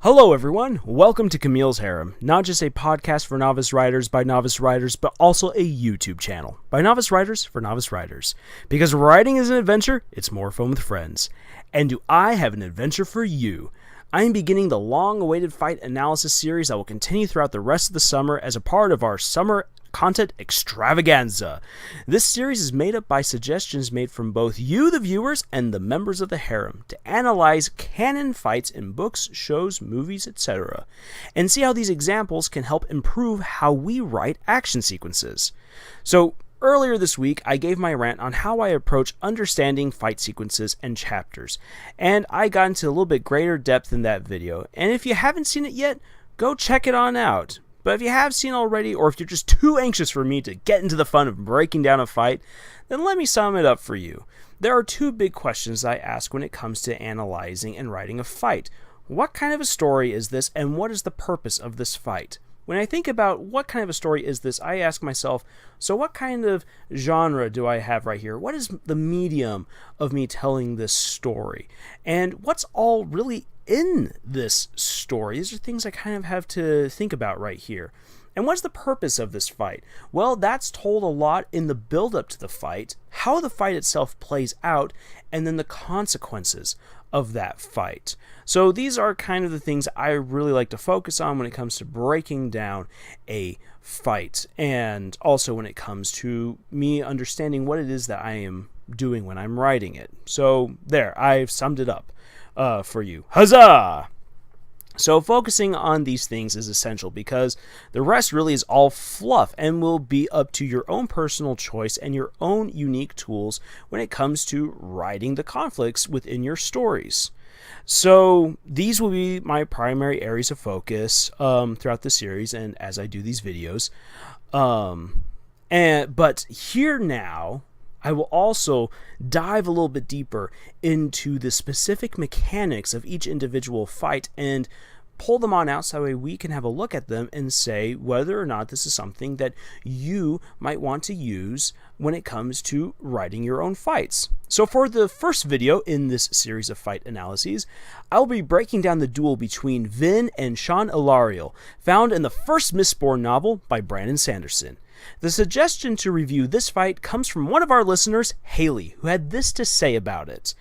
Hello everyone, welcome to Camille's Harem, not just a podcast for novice writers by novice writers, but also a YouTube channel by novice writers for novice writers. Because writing is an adventure, it's more fun with friends. And do I have an adventure for you? I am beginning the long-awaited fight analysis series that will continue throughout the rest of the summer as a part of our summer content extravaganza. This series is made up by suggestions made from both you, the viewers, and the members of the harem to analyze canon fights in books, shows, movies, etc., and see how these examples can help improve how we write action sequences. So, earlier this week, I gave my rant on how I approach understanding fight sequences and chapters, and I got into a little bit greater depth in that video, and if you haven't seen it yet, go check it on out. But if you have seen already, or if you're just too anxious for me to get into the fun of breaking down a fight, then let me sum it up for you. There are two big questions I ask when it comes to analyzing and writing a fight. What kind of a story is this, and what is the purpose of this fight? When I think about what kind of a story is this, I ask myself, so what kind of genre do I have right here? What is the medium of me telling this story? And what's all really in this story? These are things I kind of have to think about right here. And what's the purpose of this fight? Well, that's told a lot in the build-up to the fight, how the fight itself plays out, and then the consequences of that fight. So these are kind of the things I really like to focus on when it comes to breaking down a fight, and also when it comes to me understanding what it is that I am doing when I'm writing it. So there, I've summed it up for you. Huzzah! So focusing on these things is essential because the rest really is all fluff and will be up to your own personal choice and your own unique tools when it comes to writing the conflicts within your stories. So these will be my primary areas of focus throughout the series and as I do these videos. But here now, I will also dive a little bit deeper into the specific mechanics of each individual fight and pull them on out so we can have a look at them and say whether or not this is something that you might want to use when it comes to writing your own fights. So for the first video in this series of fight analyses, I'll be breaking down the duel between Vin and Shan Elariel, found in the first Mistborn novel by Brandon Sanderson. The suggestion to review this fight comes from one of our listeners, Haley, who had this to say about it.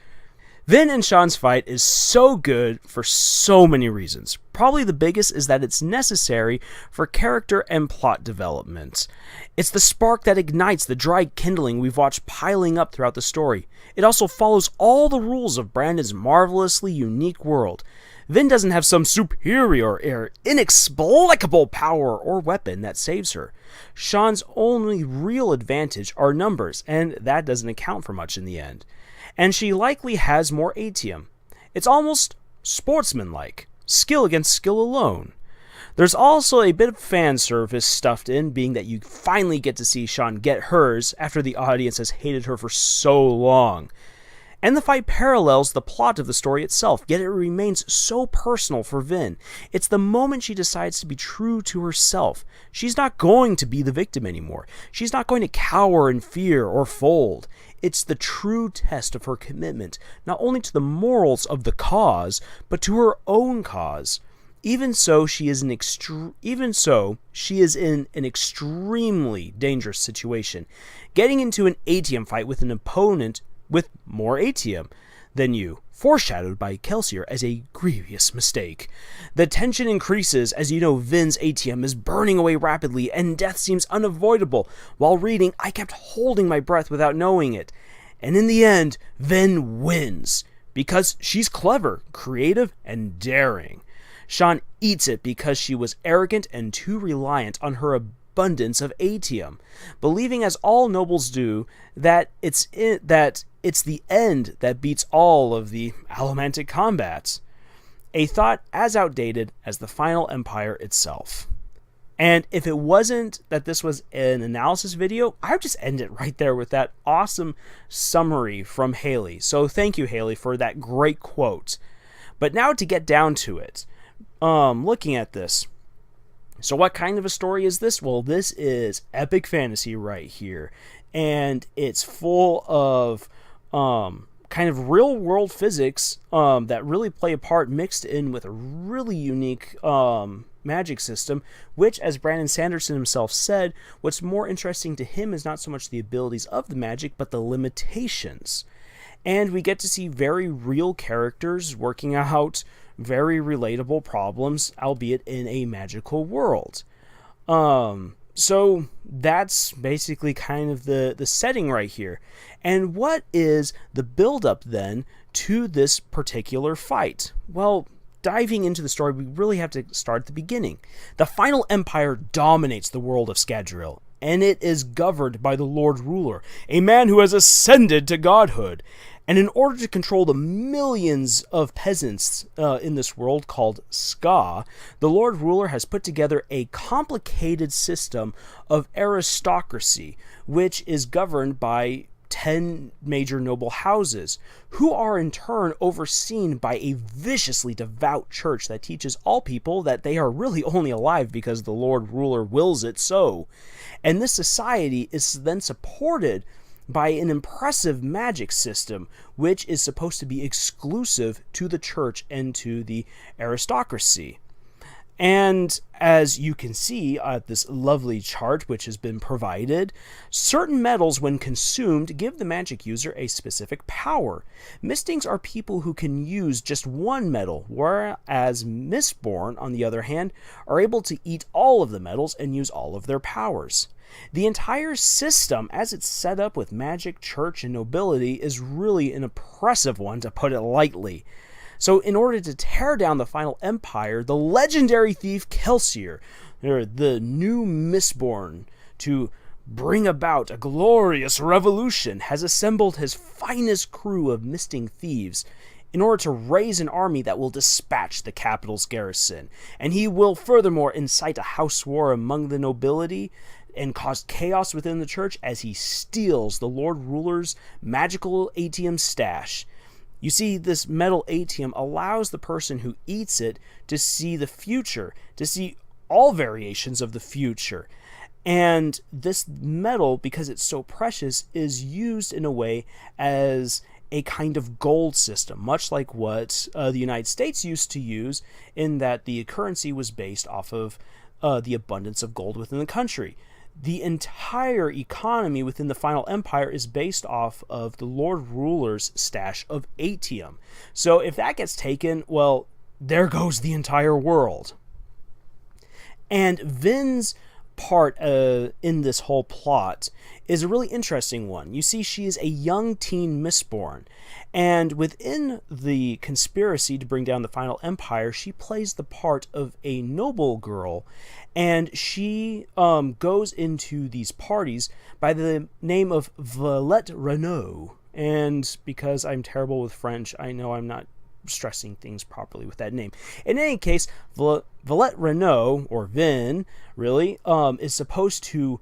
Vin and Shan's fight is so good for so many reasons. Probably the biggest is that it's necessary for character and plot development. It's the spark that ignites the dry kindling we've watched piling up throughout the story. It also follows all the rules of Brandon's marvelously unique world. Vin doesn't have some superior or inexplicable power or weapon that saves her. Shan's only real advantage are numbers, and that doesn't account for much in the end. And she likely has more atium. It's almost sportsmanlike, skill against skill alone. There's also a bit of fan service stuffed in, being that you finally get to see Shan get hers after the audience has hated her for so long. And the fight parallels the plot of the story itself, yet it remains so personal for Vin. It's the moment she decides to be true to herself. She's not going to be the victim anymore. She's not going to cower in fear or fold. It's the true test of her commitment, not only to the morals of the cause, but to her own cause. Even so, she is in an extremely dangerous situation, getting into an atium fight with an opponent with more atium than you, foreshadowed by Kelsier as a grievous mistake. The tension increases as you know Vin's atium is burning away rapidly and death seems unavoidable. While reading, I kept holding my breath without knowing it. And in the end, Vin wins, because she's clever, creative, and daring. Shan eats it because she was arrogant and too reliant on her abundance of atium, believing as all nobles do that it's the end that beats all of the allomantic combats. A thought as outdated as the final empire itself. And if it wasn't that this was an analysis video, I would just end it right there with that awesome summary from Haley. So thank you, Haley, for that great quote. But now to get down to it, looking at this. So what kind of a story is this? Well, this is epic fantasy right here. And it's full of kind of real world physics that really play a part, mixed in with a really unique magic system, which, as Brandon Sanderson himself said, what's more interesting to him is not so much the abilities of the magic, but the limitations. And we get to see very real characters working out very relatable problems, albeit in a magical world. So that's basically kind of the setting right here. And what is the build-up then to this particular fight? Well, diving into the story, we really have to start at the beginning. The final empire dominates the world of Scadrial, and it is governed by the Lord Ruler, a man who has ascended to godhood. And in order to control the millions of peasants in this world called Ska, the Lord Ruler has put together a complicated system of aristocracy, which is governed by 10 major noble houses, who are in turn overseen by a viciously devout church that teaches all people that they are really only alive because the Lord Ruler wills it so. And this society is then supported by an impressive magic system, which is supposed to be exclusive to the church and to the aristocracy. And as you can see at this lovely chart which has been provided, certain metals, when consumed, give the magic user a specific power. Mistings are people who can use just one metal, whereas Mistborn, on the other hand, are able to eat all of the metals and use all of their powers. The entire system, as it's set up with magic, church, and nobility, is really an impressive one, to put it lightly. So in order to tear down the final empire, the legendary thief Kelsier, the new Mistborn, to bring about a glorious revolution, has assembled his finest crew of misting thieves in order to raise an army that will dispatch the capital's garrison. And he will furthermore incite a house war among the nobility and cause chaos within the church as he steals the Lord Ruler's magical atium stash. You see, this metal atium allows the person who eats it to see the future, to see all variations of the future. And this metal, because it's so precious, is used in a way as a kind of gold system, much like what the United States used to use, in that the currency was based off of the abundance of gold within the country. The entire economy within the Final Empire is based off of the Lord Ruler's stash of atium. So if that gets taken, well, there goes the entire world. And Vin's part in this whole plot is a really interesting one. You see, she is a young teen Mistborn, and within the conspiracy to bring down the Final Empire, she plays the part of a noble girl, and she goes into these parties by the name of Valette Renault. And because I'm terrible with French, I know I'm not stressing things properly with that name. In any case, Valette Renault, or Vin, really, is supposed to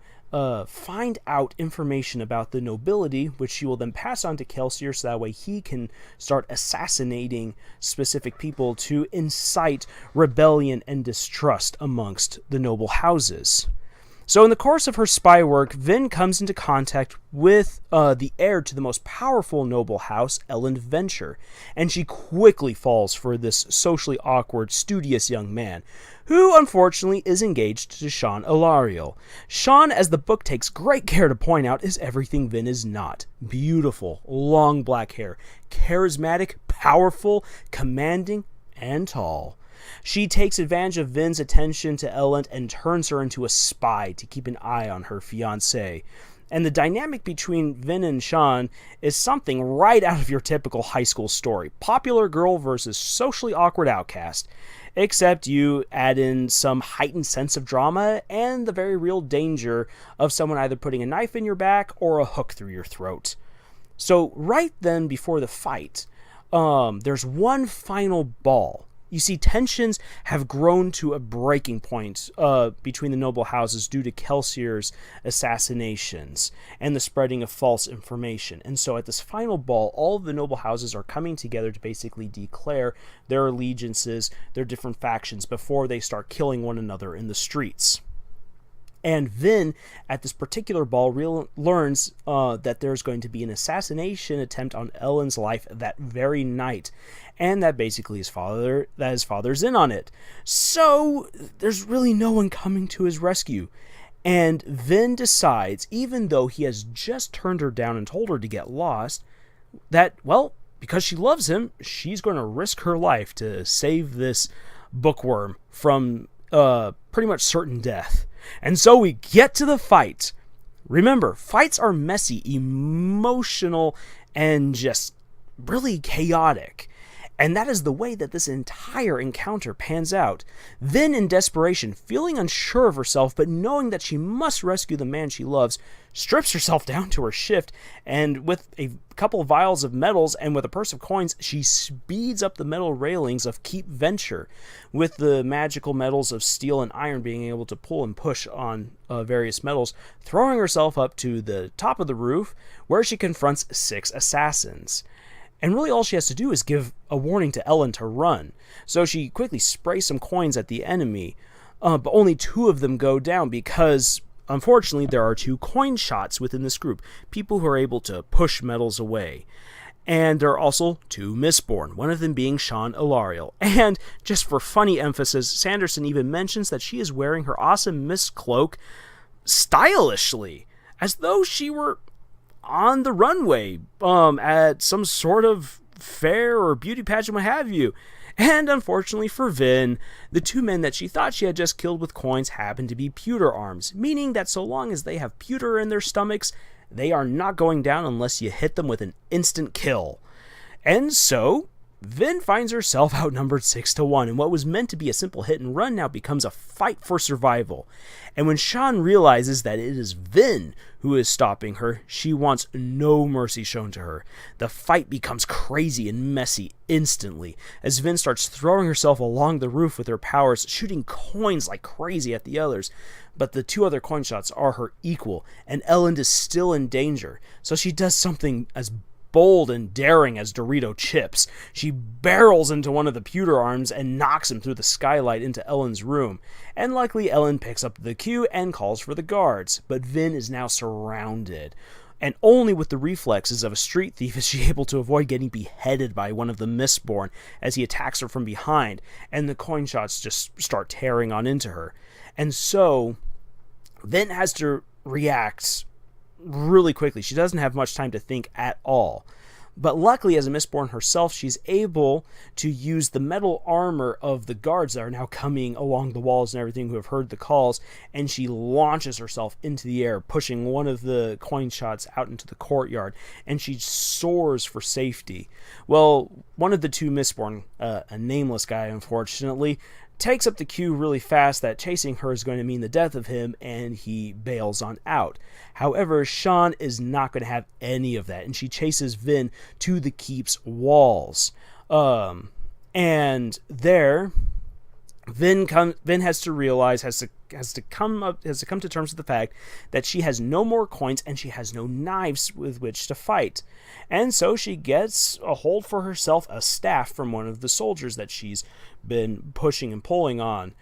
find out information about the nobility, which she will then pass on to Kelsier, so that way he can start assassinating specific people to incite rebellion and distrust amongst the noble houses. So in the course of her spy work, Vin comes into contact with the heir to the most powerful noble house, Ellen Venture, and she quickly falls for this socially awkward, studious young man, who unfortunately is engaged to Shan Elariel. Shan, as the book takes great care to point out, is everything Vin is not. Beautiful, long black hair, charismatic, powerful, commanding, and tall. She takes advantage of Vin's attention to Ellen and turns her into a spy to keep an eye on her fiancé. And the dynamic between Vin and Shan is something right out of your typical high school story. Popular girl versus socially awkward outcast. Except you add in some heightened sense of drama and the very real danger of someone either putting a knife in your back or a hook through your throat. So right then before the fight, there's one final ball. You see, tensions have grown to a breaking point between the noble houses due to Kelsier's assassinations and the spreading of false information. And so at this final ball, all of the noble houses are coming together to basically declare their allegiances, their different factions, before they start killing one another in the streets. And Vin, at this particular ball, learns that there's going to be an assassination attempt on Elend's life that very night, and that basically his father's in on it. So there's really no one coming to his rescue. And Vin decides, even though he has just turned her down and told her to get lost, that, well, because she loves him, she's going to risk her life to save this bookworm from pretty much certain death. And so we get to the fight. Remember, fights are messy, emotional, and just really chaotic. And that is the way that this entire encounter pans out. Vin, in desperation, feeling unsure of herself, but knowing that she must rescue the man she loves, strips herself down to her shift, and with a couple of vials of metals and with a purse of coins, she speeds up the metal railings of Keep Venture, with the magical metals of steel and iron being able to pull and push on various metals, throwing herself up to the top of the roof, where she confronts 6 assassins. And really all she has to do is give a warning to Elend to run. So she quickly sprays some coins at the enemy, but only 2 of them go down because, unfortunately, there are 2 coin shots within this group, people who are able to push metals away. And there are also 2 Mistborn, one of them being Shan Elariel. And just for funny emphasis, Sanderson even mentions that she is wearing her awesome mist cloak stylishly, as though she were on the runway at some sort of fair or beauty pageant, what have you. And unfortunately for Vin, the 2 men that she thought she had just killed with coins happen to be pewter arms, meaning that so long as they have pewter in their stomachs, they are not going down unless you hit them with an instant kill. And so Vin finds herself outnumbered 6-1, and what was meant to be a simple hit and run now becomes a fight for survival. And when Shan realizes that it is Vin who is stopping her, she wants no mercy shown to her. The fight becomes crazy and messy instantly, as Vin starts throwing herself along the roof with her powers, shooting coins like crazy at the others. But the 2 other coin shots are her equal, and Elend is still in danger, so she does something as bold and daring as Dorito chips. She barrels into one of the pewter arms and knocks him through the skylight into Elend's room. And luckily, Elend picks up the cue and calls for the guards. But Vin is now surrounded. And only with the reflexes of a street thief is she able to avoid getting beheaded by one of the Mistborn as he attacks her from behind. And the coin shots just start tearing on into her. And so, Vin has to react really quickly. She doesn't have much time to think at all. But luckily, as a Mistborn herself, she's able to use the metal armor of the guards that are now coming along the walls and everything who have heard the calls, and she launches herself into the air, pushing one of the coin shots out into the courtyard, and she soars for safety. Well, one of the 2 Mistborn, a nameless guy unfortunately, takes up the cue really fast that chasing her is going to mean the death of him, and he bails on out. However, Shan is not going to have any of that, and she chases Vin to the keep's walls. And there, Vin has to realize, has to come to terms with the fact that she has no more coins and she has no knives with which to fight. And so she gets a hold for herself a staff from one of the soldiers that she's been pushing and pulling on.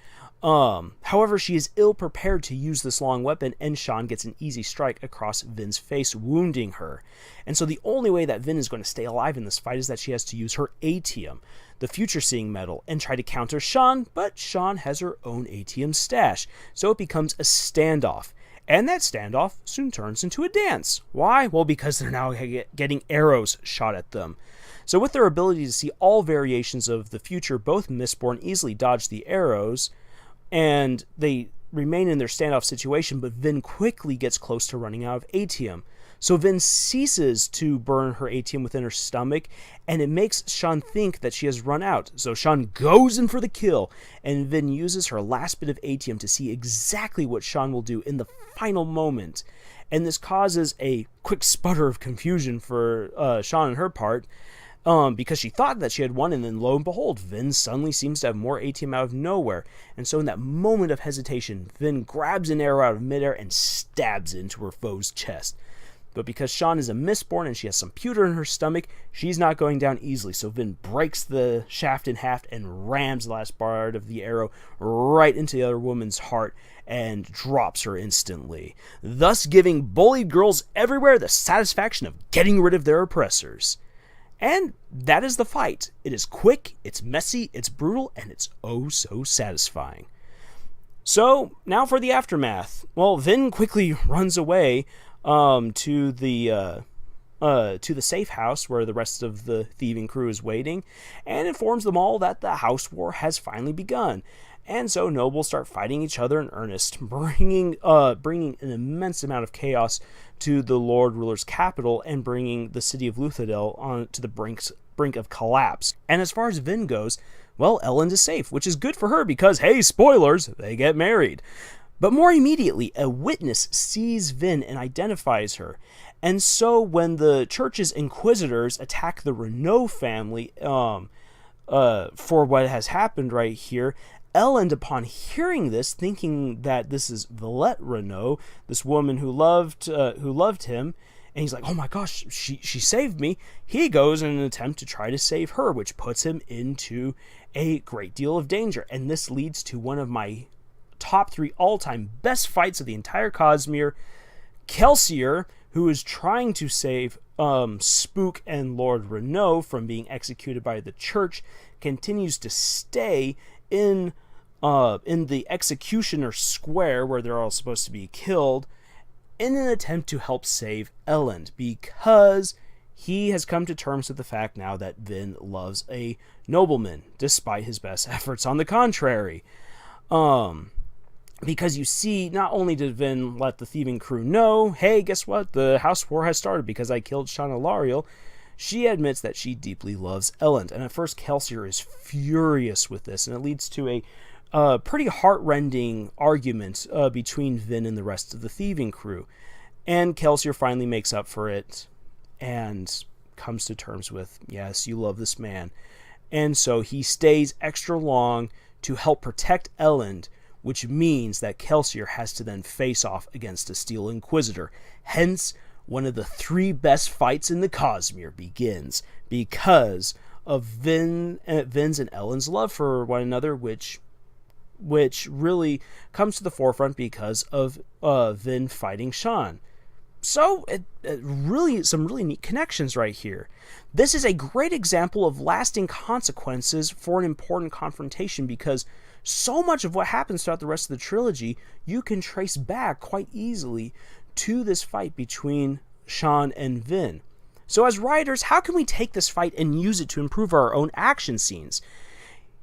However, she is ill prepared to use this long weapon, and Shan gets an easy strike across Vin's face, wounding her. And so the only way that Vin is going to stay alive in this fight is that she has to use her atium, the future-seeing metal, and try to counter Shan, but Shan has her own atium stash, so it becomes a standoff. And that standoff soon turns into a dance. Why? Well, because they're now getting arrows shot at them. So with their ability to see all variations of the future, both Mistborn easily dodge the arrows, and they remain in their standoff situation, but Vin quickly gets close to running out of atium. So Vin ceases to burn her atium within her stomach, and it makes Shan think that she has run out. So Shan goes in for the kill, and Vin uses her last bit of atium to see exactly what Shan will do in the final moment. And this causes a quick sputter of confusion for Shan on her part, because she thought that she had won, and then lo and behold, Vin suddenly seems to have more atium out of nowhere. And so in that moment of hesitation, Vin grabs an arrow out of midair and stabs it into her foe's chest. But because Shan is a Mistborn and she has some pewter in her stomach, she's not going down easily. So Vin breaks the shaft in half and rams the last part of the arrow right into the other woman's heart and drops her instantly, thus giving bullied girls everywhere the satisfaction of getting rid of their oppressors. And that is the fight. It is quick, it's messy, it's brutal, and it's oh so satisfying. So, now for the aftermath. Well, Vin quickly runs away to the safe house where the rest of the thieving crew is waiting, and informs them all that the house war has finally begun. And so nobles start fighting each other in earnest, bringing an immense amount of chaos to the Lord Ruler's capital and bringing the city of Luthadel on to the brink of collapse. And as far as Vin goes, well, Elend is safe, which is good for her because, hey, spoilers, they get married. But more immediately, a witness sees Vin and identifies her. And so when the church's inquisitors attack the Renault family for what has happened right here, Elend, upon hearing this, thinking that this is Villette Renault, this woman who loved him, and he's like, oh my gosh, she saved me. He goes in an attempt to try to save her, which puts him into a great deal of danger. And this leads to one of my top 3 all-time best fights of the entire Cosmere. Kelsier, who is trying to save Spook and Lord Renault from being executed by the church, continues to stay in the executioner square where they're all supposed to be killed in an attempt to help save Elend, because he has come to terms with the fact now that Vin loves a nobleman, despite his best efforts on the contrary. Because you see, not only did Vin let the thieving crew know, hey, guess what? The house war has started because I killed Shan Elariel. She admits that she deeply loves Elend. And at first, Kelsier is furious with this, and it leads to a pretty heart-rending argument between Vin and the rest of the thieving crew. And Kelsier finally makes up for it and comes to terms with, yes, you love this man. And so he stays extra long to help protect Elend, which means that Kelsier has to then face off against a Steel Inquisitor. Hence, one of the 3 best fights in the Cosmere begins because of Vin's and Elend's love for one another, which really comes to the forefront because of Vin fighting Shan. So, some really neat connections right here. This is a great example of lasting consequences for an important confrontation, because so much of what happens throughout the rest of the trilogy you can trace back quite easily to this fight between Shan and Vin. So as writers, how can we take this fight and use it to improve our own action scenes?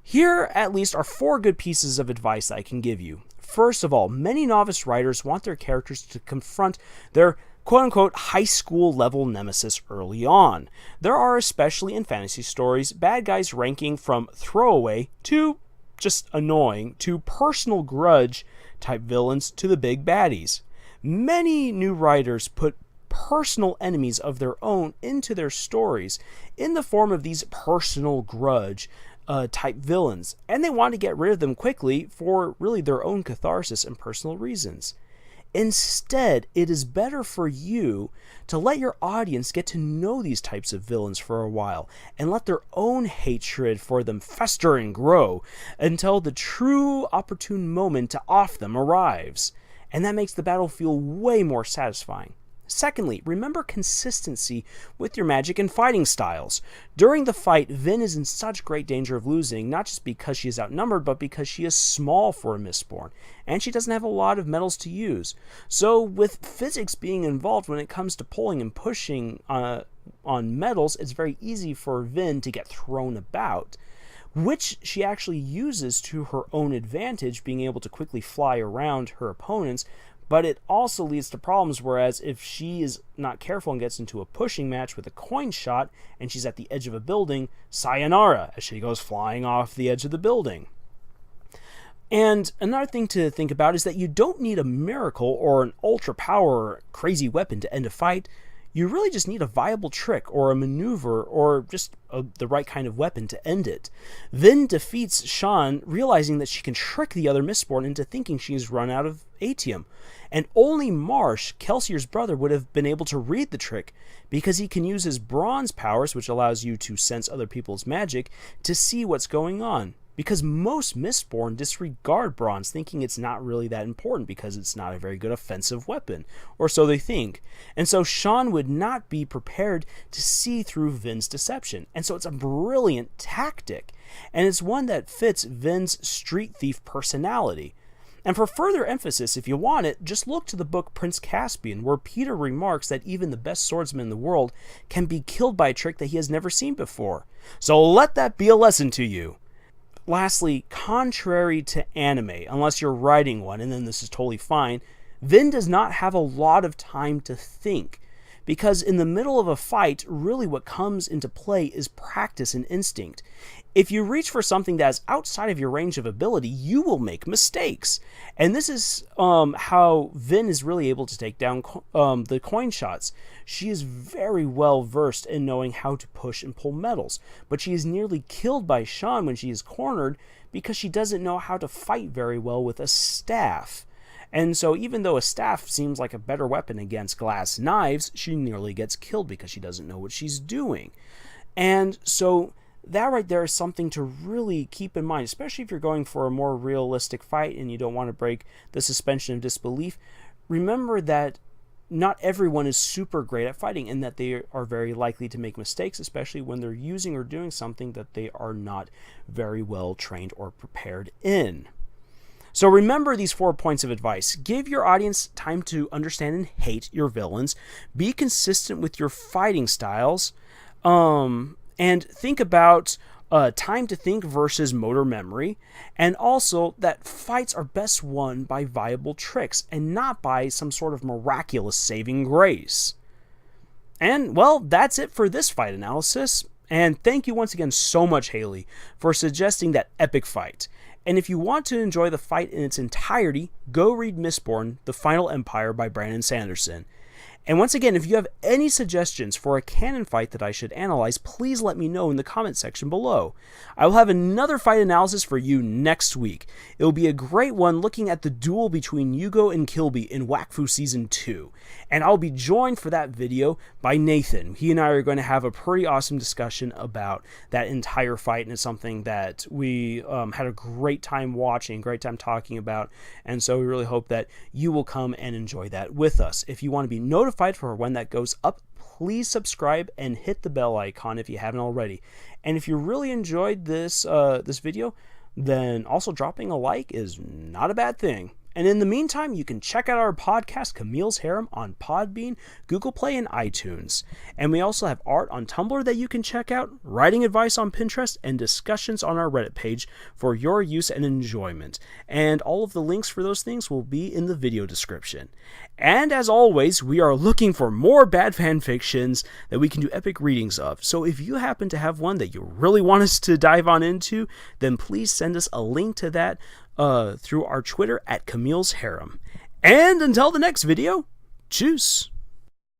Here, at least, are 4 good pieces of advice that I can give you. First of all, many novice writers want their characters to confront their quote-unquote high school level nemesis early on. There are, especially in fantasy stories, bad guys ranking from throwaway to just annoying to personal grudge type villains to the big baddies. Many new writers put personal enemies of their own into their stories in the form of these personal grudge type villains, and they want to get rid of them quickly for really their own catharsis and personal reasons. Instead, it is better for you to let your audience get to know these types of villains for a while and let their own hatred for them fester and grow until the true opportune moment to off them arrives. And that makes the battle feel way more satisfying. Secondly, remember consistency with your magic and fighting styles. During the fight, Vin is in such great danger of losing, not just because she is outnumbered, but because she is small for a Mistborn, and she doesn't have a lot of metals to use. So with physics being involved when it comes to pulling and pushing on metals, it's very easy for Vin to get thrown about, which she actually uses to her own advantage, being able to quickly fly around her opponents. But it also leads to problems, whereas if she is not careful and gets into a pushing match with a coin shot and she's at the edge of a building, sayonara, as she goes flying off the edge of the building. And another thing to think about is that you don't need a miracle or an ultra power or crazy weapon to end a fight. You really just need a viable trick or a maneuver or just the right kind of weapon to end it. Vin defeats Shan, realizing that she can trick the other Mistborn into thinking she's run out of atium. And only Marsh, Kelsier's brother, would have been able to read the trick because he can use his bronze powers, which allows you to sense other people's magic, to see what's going on. Because most Mistborn disregard bronze, thinking it's not really that important because it's not a very good offensive weapon, or so they think. And so Shan would not be prepared to see through Vin's deception. And so it's a brilliant tactic, and it's one that fits Vin's street thief personality. And for further emphasis, if you want it, just look to the book Prince Caspian, where Peter remarks that even the best swordsman in the world can be killed by a trick that he has never seen before. So let that be a lesson to you. Lastly, contrary to anime, unless you're writing one, and then this is totally fine, Vin does not have a lot of time to think. Because in the middle of a fight, really what comes into play is practice and instinct. If you reach for something that is outside of your range of ability, you will make mistakes. And this is how Vin is really able to take down the coin shots. She is very well versed in knowing how to push and pull metals, but she is nearly killed by Shan when she is cornered because she doesn't know how to fight very well with a staff. And so even though a staff seems like a better weapon against glass knives, she nearly gets killed because she doesn't know what she's doing. And so that right there is something to really keep in mind, especially if you're going for a more realistic fight and you don't want to break the suspension of disbelief. Remember that not everyone is super great at fighting and that they are very likely to make mistakes, especially when they're using or doing something that they are not very well trained or prepared in. So remember these 4 points of advice. Give your audience time to understand and hate your villains. Be consistent with your fighting styles. And think about time to think versus motor memory. And also that fights are best won by viable tricks and not by some sort of miraculous saving grace. And, well, that's it for this fight analysis. And thank you once again so much, Haley, for suggesting that epic fight. And if you want to enjoy the fight in its entirety, go read Mistborn, The Final Empire by Brandon Sanderson. And once again, if you have any suggestions for a canon fight that I should analyze, please let me know in the comment section below. I will have another fight analysis for you next week. It will be a great one looking at the duel between Yugo and Kilby in Wakfu Season 2. And I'll be joined for that video by Nathan. He and I are going to have a pretty awesome discussion about that entire fight, and it's something that we had a great time watching, great time talking about, and so we really hope that you will come and enjoy that with us. If you want to be notified for when that goes up, please subscribe and hit the bell icon if you haven't already. And if you really enjoyed this video, then also dropping a like is not a bad thing. And in the meantime, you can check out our podcast, Camille's Harem, on Podbean, Google Play, and iTunes. And we also have art on Tumblr that you can check out, writing advice on Pinterest, and discussions on our Reddit page for your use and enjoyment. And all of the links for those things will be in the video description. And as always, we are looking for more bad fan fictions that we can do epic readings of. So if you happen to have one that you really want us to dive on into, then please send us a link to that through our Twitter at Camille's Harem. And until the next video, tschüss!